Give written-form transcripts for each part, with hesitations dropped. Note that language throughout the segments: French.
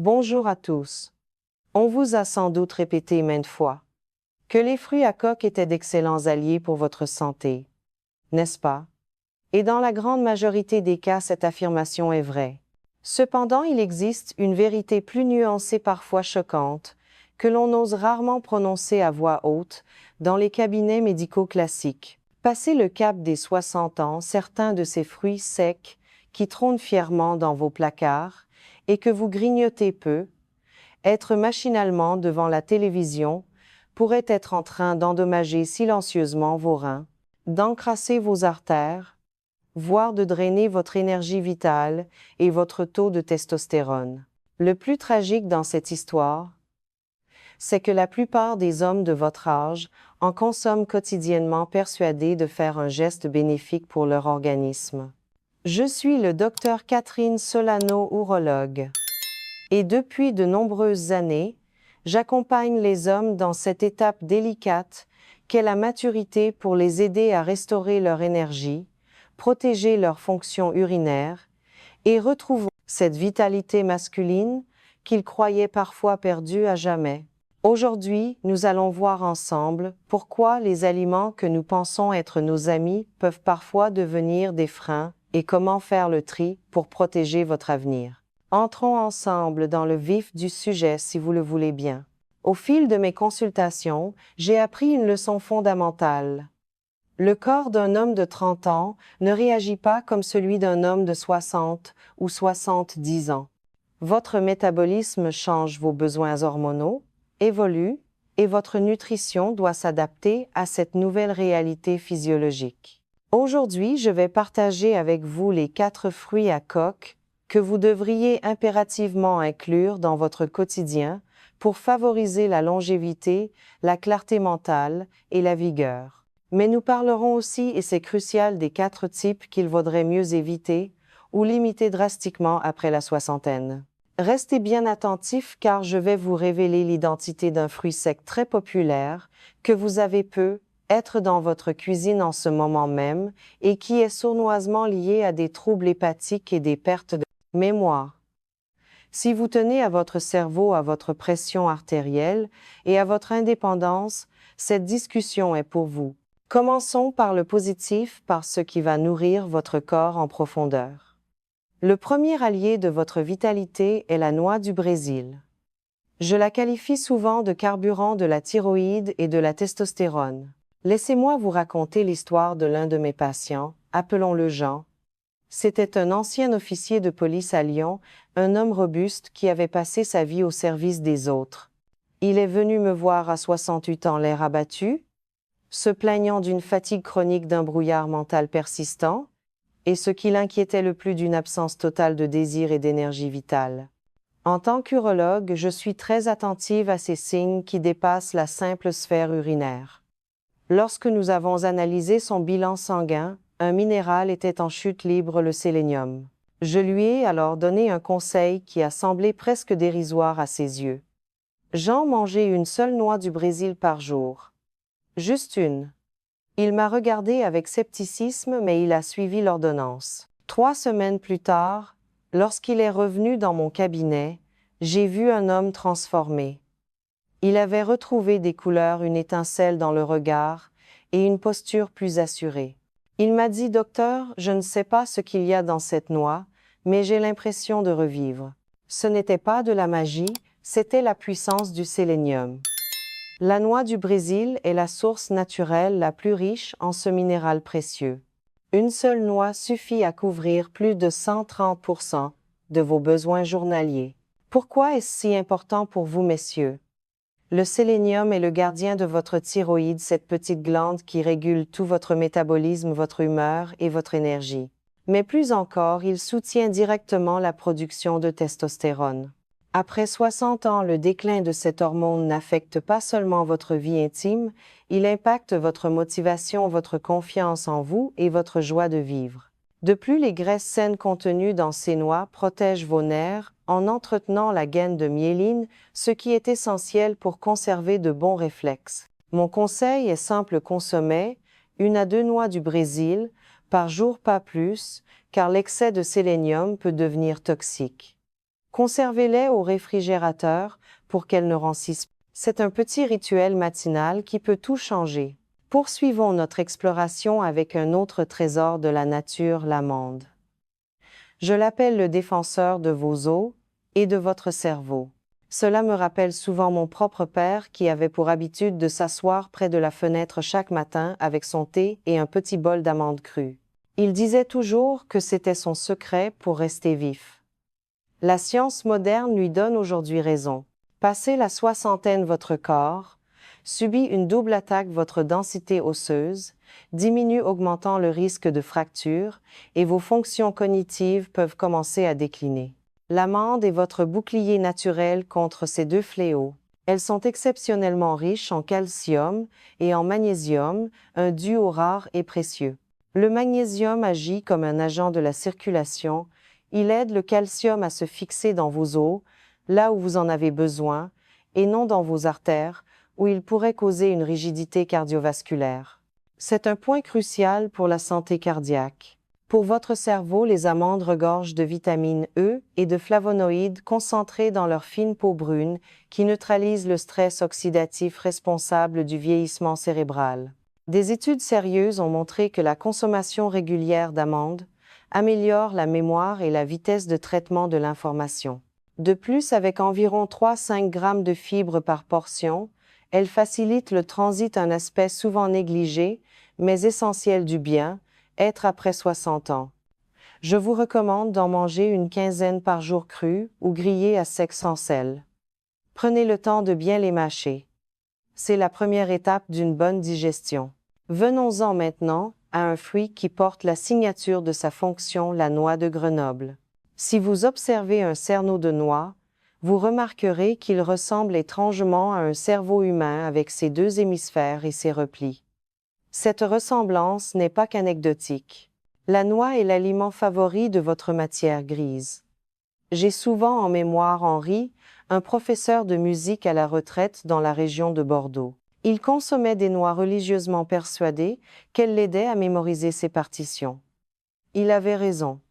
Bonjour à tous. On vous a sans doute répété maintes fois que les fruits à coque étaient d'excellents alliés pour votre santé, n'est-ce pas? Et dans la grande majorité des cas, cette affirmation est vraie. Cependant, il existe une vérité plus nuancée, parfois choquante, que l'on ose rarement prononcer à voix haute dans les cabinets médicaux classiques. Passé le cap des 60 ans, certains de ces fruits secs qui trônent fièrement dans vos placards et que vous grignotez peu, être machinalement devant la télévision pourrait être en train d'endommager silencieusement vos reins, d'encrasser vos artères, voire de drainer votre énergie vitale et votre taux de testostérone. Le plus tragique dans cette histoire, c'est que la plupart des hommes de votre âge en consomment quotidiennement, persuadés de faire un geste bénéfique pour leur organisme. Je suis le docteur Catherine Solano, urologue. Et depuis de nombreuses années, j'accompagne les hommes dans cette étape délicate qu'est la maturité pour les aider à restaurer leur énergie, protéger leur fonction urinaire et retrouver cette vitalité masculine qu'ils croyaient parfois perdue à jamais. Aujourd'hui, nous allons voir ensemble pourquoi les aliments que nous pensons être nos amis peuvent parfois devenir des freins et comment faire le tri pour protéger votre avenir. Entrons ensemble dans le vif du sujet si vous le voulez bien. Au fil de mes consultations, j'ai appris une leçon fondamentale. Le corps d'un homme de 30 ans ne réagit pas comme celui d'un homme de 60 ou 70 ans. Votre métabolisme change, vos besoins hormonaux évoluent et votre nutrition doit s'adapter à cette nouvelle réalité physiologique. Aujourd'hui, je vais partager avec vous les 4 fruits à coque que vous devriez impérativement inclure dans votre quotidien pour favoriser la longévité, la clarté mentale et la vigueur. Mais nous parlerons aussi, et c'est crucial, des 4 types qu'il vaudrait mieux éviter ou limiter drastiquement après la soixantaine. Restez bien attentifs car je vais vous révéler l'identité d'un fruit sec très populaire que vous avez peut-être dans votre cuisine en ce moment même et qui est sournoisement lié à des troubles hépatiques et des pertes de mémoire. Si vous tenez à votre cerveau, à votre pression artérielle et à votre indépendance, cette discussion est pour vous. Commençons par le positif, par ce qui va nourrir votre corps en profondeur. Le premier allié de votre vitalité est la noix du Brésil. Je la qualifie souvent de carburant de la thyroïde et de la testostérone. Laissez-moi vous raconter l'histoire de l'un de mes patients, appelons-le Jean. C'était un ancien officier de police à Lyon, un homme robuste qui avait passé sa vie au service des autres. Il est venu me voir à 68 ans, l'air abattu, se plaignant d'une fatigue chronique, d'un brouillard mental persistant, et ce qui l'inquiétait le plus, d'une absence totale de désir et d'énergie vitale. En tant qu'urologue, je suis très attentive à ces signes qui dépassent la simple sphère urinaire. Lorsque nous avons analysé son bilan sanguin, un minéral était en chute libre, le sélénium. Je lui ai alors donné un conseil qui a semblé presque dérisoire à ses yeux. Jean mangeait une seule noix du Brésil par jour. Juste une. Il m'a regardé avec scepticisme, mais il a suivi l'ordonnance. 3 semaines plus tard, lorsqu'il est revenu dans mon cabinet, j'ai vu un homme transformé. Il avait retrouvé des couleurs, une étincelle dans le regard et une posture plus assurée. Il m'a dit: docteur, je ne sais pas ce qu'il y a dans cette noix, mais j'ai l'impression de revivre. Ce n'était pas de la magie, c'était la puissance du sélénium. La noix du Brésil est la source naturelle la plus riche en ce minéral précieux. Une seule noix suffit à couvrir plus de 130% de vos besoins journaliers. Pourquoi est-ce si important pour vous, messieurs? Le sélénium est le gardien de votre thyroïde, cette petite glande qui régule tout votre métabolisme, votre humeur et votre énergie. Mais plus encore, il soutient directement la production de testostérone. Après 60 ans, le déclin de cette hormone n'affecte pas seulement votre vie intime, il impacte votre motivation, votre confiance en vous et votre joie de vivre. De plus, les graisses saines contenues dans ces noix protègent vos nerfs en entretenant la gaine de myéline, ce qui est essentiel pour conserver de bons réflexes. Mon conseil est simple: consommez 1 à 2 noix du Brésil par jour, pas plus, car l'excès de sélénium peut devenir toxique. Conservez-les au réfrigérateur pour qu'elles ne rancissent pas. C'est un petit rituel matinal qui peut tout changer. Poursuivons notre exploration avec un autre trésor de la nature, l'amande. Je l'appelle le défenseur de vos os et de votre cerveau. Cela me rappelle souvent mon propre père qui avait pour habitude de s'asseoir près de la fenêtre chaque matin avec son thé et un petit bol d'amandes crues. Il disait toujours que c'était son secret pour rester vif. La science moderne lui donne aujourd'hui raison. Passé la soixantaine, votre corps subit une double attaque, votre densité osseuse diminue, augmentant le risque de fracture, et vos fonctions cognitives peuvent commencer à décliner. L'amande est votre bouclier naturel contre ces deux fléaux. Elles sont exceptionnellement riches en calcium et en magnésium, un duo rare et précieux. Le magnésium agit comme un agent de la circulation. Il aide le calcium à se fixer dans vos os, là où vous en avez besoin, et non dans vos artères, où il pourrait causer une rigidité cardiovasculaire. C'est un point crucial pour la santé cardiaque. Pour votre cerveau, les amandes regorgent de vitamine E et de flavonoïdes concentrés dans leur fine peau brune qui neutralisent le stress oxydatif responsable du vieillissement cérébral. Des études sérieuses ont montré que la consommation régulière d'amandes améliore la mémoire et la vitesse de traitement de l'information. De plus, avec environ 3-5 grammes de fibres par portion, elle facilite le transit, un aspect souvent négligé, mais essentiel du bien-être après 60 ans. Je vous recommande d'en manger une quinzaine par jour crue ou grillée à sec sans sel. Prenez le temps de bien les mâcher. C'est la première étape d'une bonne digestion. Venons-en maintenant à un fruit qui porte la signature de sa fonction, la noix de Grenoble. Si vous observez un cerneau de noix, vous remarquerez qu'il ressemble étrangement à un cerveau humain avec ses deux hémisphères et ses replis. Cette ressemblance n'est pas qu'anecdotique. La noix est l'aliment favori de votre matière grise. J'ai souvent en mémoire Henri, un professeur de musique à la retraite dans la région de Bordeaux. Il consommait des noix religieusement persuadé qu'elles l'aidaient à mémoriser ses partitions. Il avait raison.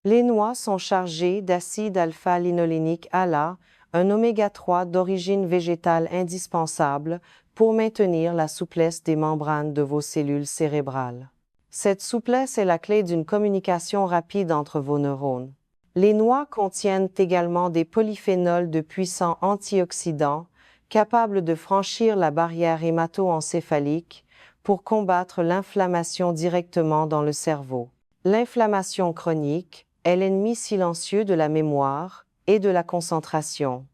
Les noix sont chargées d'acide alpha-linolénique ALA, un oméga 3 d'origine végétale indispensable pour maintenir la souplesse des membranes de vos cellules cérébrales. Cette souplesse est la clé d'une communication rapide entre vos neurones. Les noix contiennent également des polyphénols de puissants antioxydants, capables de franchir la barrière hémato-encéphalique pour combattre l'inflammation directement dans le cerveau. L'inflammation chronique est l'ennemi silencieux de la mémoire et de la concentration.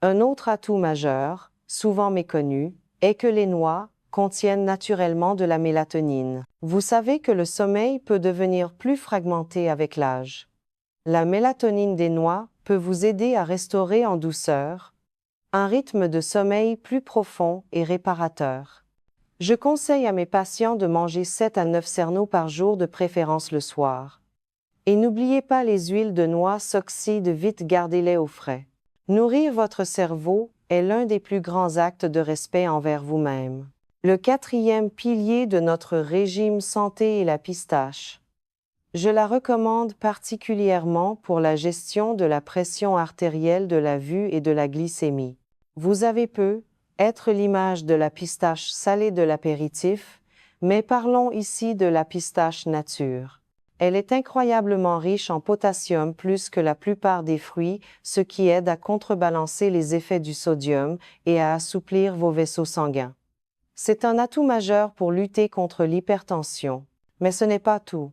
Un autre atout majeur, souvent méconnu, est que les noix contiennent naturellement de la mélatonine. Vous savez que le sommeil peut devenir plus fragmenté avec l'âge. La mélatonine des noix peut vous aider à restaurer en douceur un rythme de sommeil plus profond et réparateur. Je conseille à mes patients de manger 7 à 9 cerneaux par jour, de préférence le soir. Et n'oubliez pas les huiles de noix s'oxydent vite, gardez-les au frais. Nourrir votre cerveau est l'un des plus grands actes de respect envers vous-même. Le 4e pilier de notre régime santé est la pistache. Je la recommande particulièrement pour la gestion de la pression artérielle, de la vue et de la glycémie. Vous avez peut-être l'image de la pistache salée de l'apéritif, mais parlons ici de la pistache nature. Elle est incroyablement riche en potassium, plus que la plupart des fruits, ce qui aide à contrebalancer les effets du sodium et à assouplir vos vaisseaux sanguins. C'est un atout majeur pour lutter contre l'hypertension. Mais ce n'est pas tout.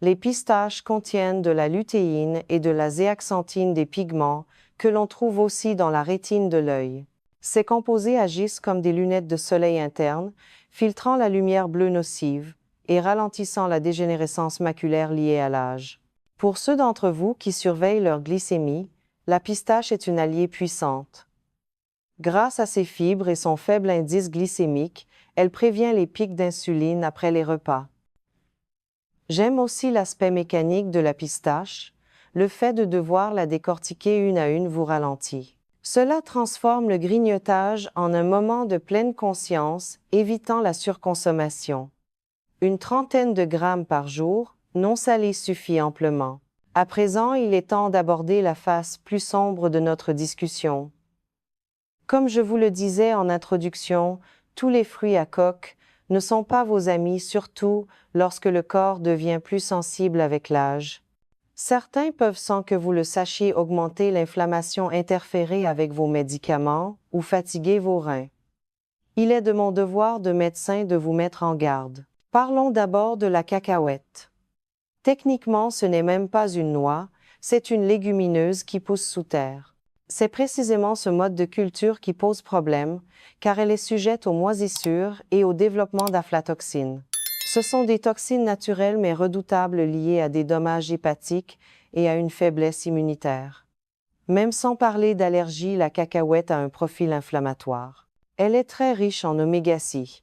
Les pistaches contiennent de la lutéine et de la zéaxanthine, des pigments que l'on trouve aussi dans la rétine de l'œil. Ces composés agissent comme des lunettes de soleil internes, filtrant la lumière bleue nocive et ralentissant la dégénérescence maculaire liée à l'âge. Pour ceux d'entre vous qui surveillent leur glycémie, la pistache est une alliée puissante. Grâce à ses fibres et son faible indice glycémique, elle prévient les pics d'insuline après les repas. J'aime aussi l'aspect mécanique de la pistache. Le fait de devoir la décortiquer une à une vous ralentit. Cela transforme le grignotage en un moment de pleine conscience, évitant la surconsommation. Une 30aine de grammes par jour, non salé, suffit amplement. À présent, il est temps d'aborder la face plus sombre de notre discussion. Comme je vous le disais en introduction, tous les fruits à coque ne sont pas vos amis, surtout lorsque le corps devient plus sensible avec l'âge. Certains peuvent, sans que vous le sachiez, augmenter l'inflammation, interférer avec vos médicaments ou fatiguer vos reins. Il est de mon devoir de médecin de vous mettre en garde. Parlons d'abord de la cacahuète. Techniquement, ce n'est même pas une noix, c'est une légumineuse qui pousse sous terre. C'est précisément ce mode de culture qui pose problème, car elle est sujette aux moisissures et au développement d'aflatoxines. Ce sont des toxines naturelles mais redoutables liées à des dommages hépatiques et à une faiblesse immunitaire. Même sans parler d'allergie, la cacahuète a un profil inflammatoire. Elle est très riche en oméga-6.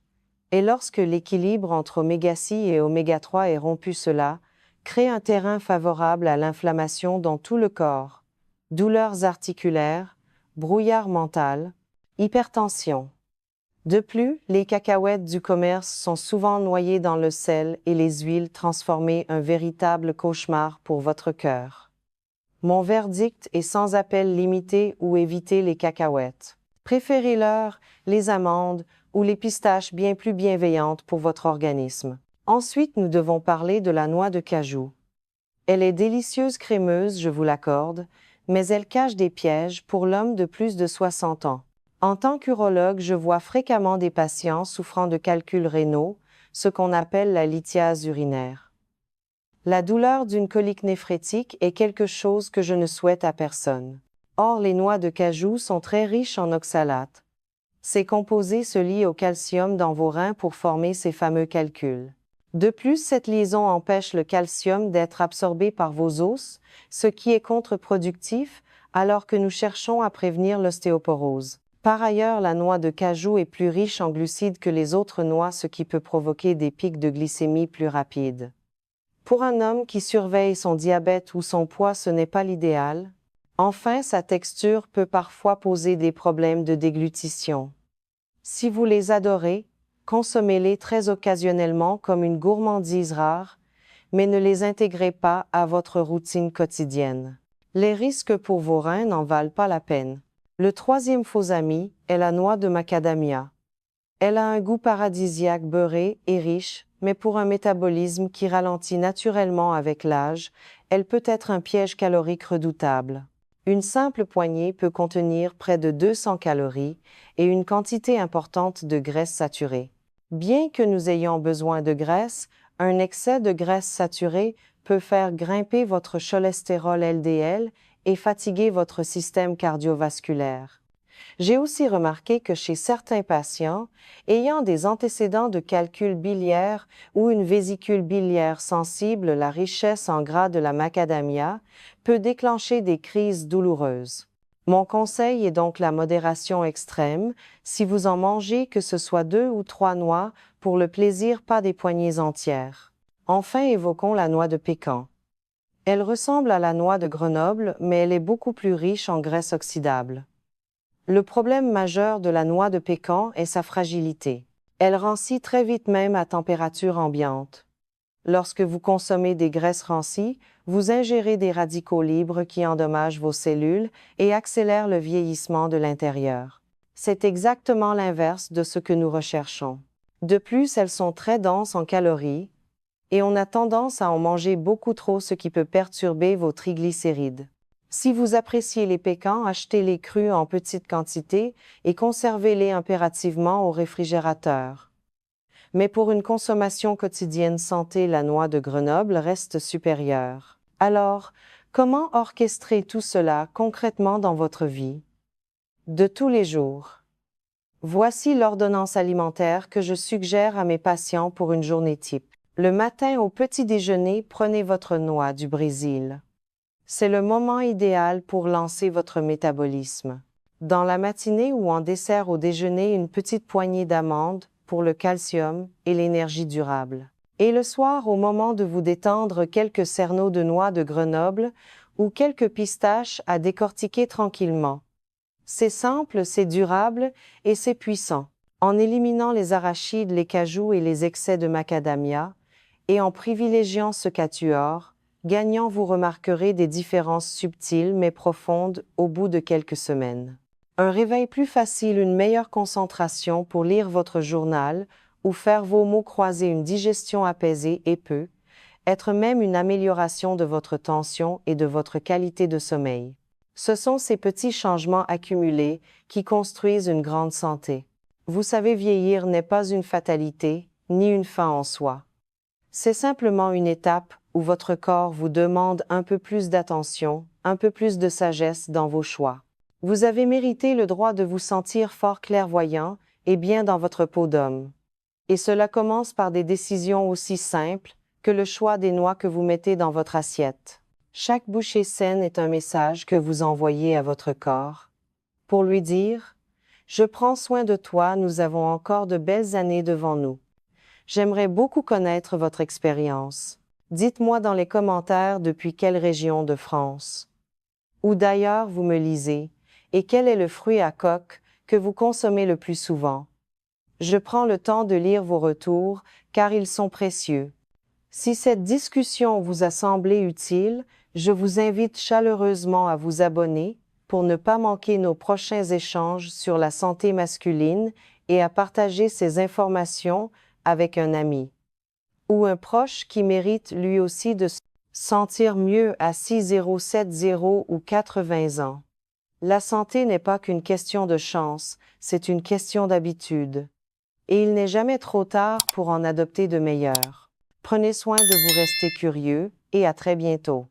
Et lorsque l'équilibre entre oméga-6 et oméga-3 est rompu, cela crée un terrain favorable à l'inflammation dans tout le corps. Douleurs articulaires, brouillard mental, hypertension. De plus, les cacahuètes du commerce sont souvent noyées dans le sel et les huiles, transformées un véritable cauchemar pour votre cœur. Mon verdict est sans appel: limitez ou évitez les cacahuètes. Préférez-leur les amandes ou les pistaches, bien plus bienveillantes pour votre organisme. Ensuite, nous devons parler de la noix de cajou. Elle est délicieuse, crémeuse, je vous l'accorde, mais elle cache des pièges pour l'homme de plus de 60 ans. En tant qu'urologue, je vois fréquemment des patients souffrant de calculs rénaux, ce qu'on appelle la lithiase urinaire. La douleur d'une colique néphrétique est quelque chose que je ne souhaite à personne. Or, les noix de cajou sont très riches en oxalates. Ces composés se lient au calcium dans vos reins pour former ces fameux calculs. De plus, cette liaison empêche le calcium d'être absorbé par vos os, ce qui est contre-productif alors que nous cherchons à prévenir l'ostéoporose. Par ailleurs, la noix de cajou est plus riche en glucides que les autres noix, ce qui peut provoquer des pics de glycémie plus rapides. Pour un homme qui surveille son diabète ou son poids, ce n'est pas l'idéal. Enfin, sa texture peut parfois poser des problèmes de déglutition. Si vous les adorez, consommez-les très occasionnellement comme une gourmandise rare, mais ne les intégrez pas à votre routine quotidienne. Les risques pour vos reins n'en valent pas la peine. Le troisième faux ami est la noix de macadamia. Elle a un goût paradisiaque, beurré et riche, mais pour un métabolisme qui ralentit naturellement avec l'âge, elle peut être un piège calorique redoutable. Une simple poignée peut contenir près de 200 calories et une quantité importante de graisse saturée. Bien que nous ayons besoin de graisse, un excès de graisse saturée peut faire grimper votre cholestérol LDL et fatiguer votre système cardiovasculaire. J'ai aussi remarqué que chez certains patients ayant des antécédents de calcul biliaire ou une vésicule biliaire sensible, la richesse en gras de la macadamia peut déclencher des crises douloureuses. Mon conseil est donc la modération extrême. Si vous en mangez, que ce soit 2 ou 3 noix, pour le plaisir, pas des poignées entières. Enfin, évoquons la noix de pécan. Elle ressemble à la noix de Grenoble, mais elle est beaucoup plus riche en graisse oxydable. Le problème majeur de la noix de pécan est sa fragilité. Elle rancit très vite même à température ambiante. Lorsque vous consommez des graisses rancies, vous ingérez des radicaux libres qui endommagent vos cellules et accélèrent le vieillissement de l'intérieur. C'est exactement l'inverse de ce que nous recherchons. De plus, elles sont très denses en calories, et on a tendance à en manger beaucoup trop, ce qui peut perturber vos triglycérides. Si vous appréciez les pécans, achetez-les crus en petite quantité et conservez-les impérativement au réfrigérateur. Mais pour une consommation quotidienne santé, la noix de Grenoble reste supérieure. Alors, comment orchestrer tout cela concrètement dans votre vie de tous les jours? Voici l'ordonnance alimentaire que je suggère à mes patients pour une journée type. Le matin au petit déjeuner, prenez votre noix du Brésil. C'est le moment idéal pour lancer votre métabolisme. Dans la matinée ou en dessert au déjeuner, une petite poignée d'amandes pour le calcium et l'énergie durable. Et le soir, au moment de vous détendre, quelques cerneaux de noix de Grenoble ou quelques pistaches à décortiquer tranquillement. C'est simple, c'est durable et c'est puissant. En éliminant les arachides, les cajous et les excès de macadamia, et en privilégiant ce quatuor, Gagnant, vous remarquerez des différences subtiles mais profondes au bout de quelques semaines. Un réveil plus facile, une meilleure concentration pour lire votre journal ou faire vos mots croisés, une digestion apaisée et peut être même une amélioration de votre tension et de votre qualité de sommeil. Ce sont ces petits changements accumulés qui construisent une grande santé. Vous savez, vieillir n'est pas une fatalité, ni une fin en soi. C'est simplement une étape où votre corps vous demande un peu plus d'attention, un peu plus de sagesse dans vos choix. Vous avez mérité le droit de vous sentir fort clairvoyant et bien dans votre peau d'homme. Et cela commence par des décisions aussi simples que le choix des noix que vous mettez dans votre assiette. Chaque bouchée saine est un message que vous envoyez à votre corps pour lui dire « Je prends soin de toi, nous avons encore de belles années devant nous. » J'aimerais beaucoup connaître votre expérience. Dites-moi dans les commentaires depuis quelle région de France ou d'ailleurs vous me lisez, et quel est le fruit à coque que vous consommez le plus souvent. Je prends le temps de lire vos retours, car ils sont précieux. Si cette discussion vous a semblé utile, je vous invite chaleureusement à vous abonner pour ne pas manquer nos prochains échanges sur la santé masculine et à partager ces informations avec un ami ou un proche qui mérite lui aussi de se sentir mieux à 60, 70 ou 80 ans. La santé n'est pas qu'une question de chance, c'est une question d'habitude. Et il n'est jamais trop tard pour en adopter de meilleures. Prenez soin de vous rester curieux et à très bientôt.